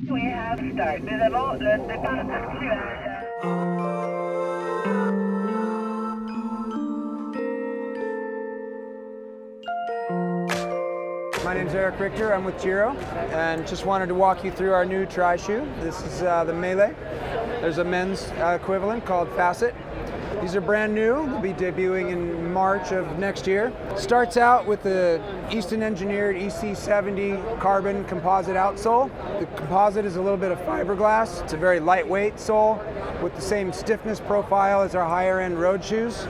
We have start. Nous avons le départ actuel. My name's Eric Richter, I'm with Giro, and just wanted to walk you through our new tri-shoe. This is the Melee. There's a men's equivalent called Facet. These are brand new, they'll be debuting in March of next year. Starts out with the Easton engineered EC70 carbon composite outsole. The composite is a little bit of fiberglass. It's a very lightweight sole with the same stiffness profile as our higher end road shoes.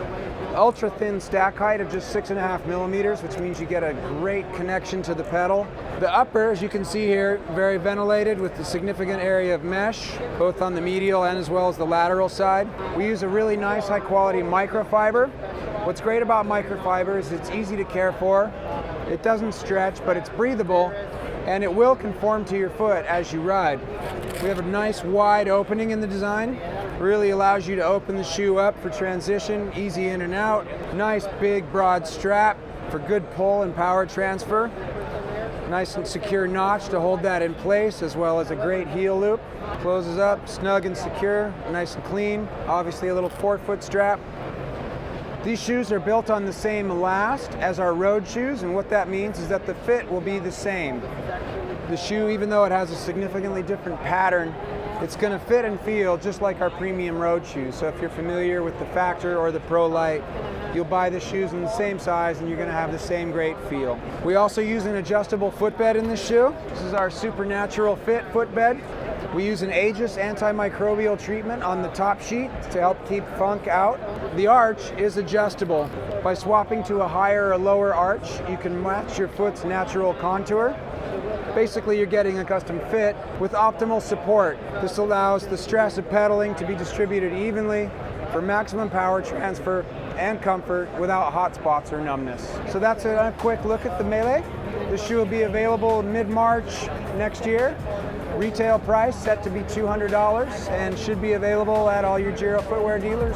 Ultra thin stack height of just 6.5 millimeters, which means you get a great connection to the pedal. The upper, as you can see here, very ventilated with a significant area of mesh, both on the medial and as well as the lateral side. We use a really nice high quality microfiber. What's great about microfiber is it's easy to care for. It doesn't stretch, but it's breathable, and it will conform to your foot as you ride. We have a nice wide opening in the design. Really allows you to open the shoe up for transition, easy in and out. Nice big broad strap for good pull and power transfer. Nice and secure notch to hold that in place, as well as a great heel loop. Closes up, snug and secure, nice and clean. Obviously a little forefoot strap. These shoes are built on the same last as our road shoes, and what that means is that the fit will be the same. The shoe, even though it has a significantly different pattern, it's going to fit and feel just like our premium road shoes. So if you're familiar with the Factor or the Pro Light, you'll buy the shoes in the same size and you're going to have the same great feel. We also use an adjustable footbed in this shoe. This is our Supernatural Fit footbed. We use an Aegis antimicrobial treatment on the top sheet to help keep funk out. The arch is adjustable. By swapping to a higher or lower arch, you can match your foot's natural contour. Basically, you're getting a custom fit with optimal support. This allows the stress of pedaling to be distributed evenly for maximum power transfer and comfort without hot spots or numbness. So that's a quick look at the Melee. The shoe will be available mid-March next year. Retail price set to be $200 and should be available at all your Giro footwear dealers.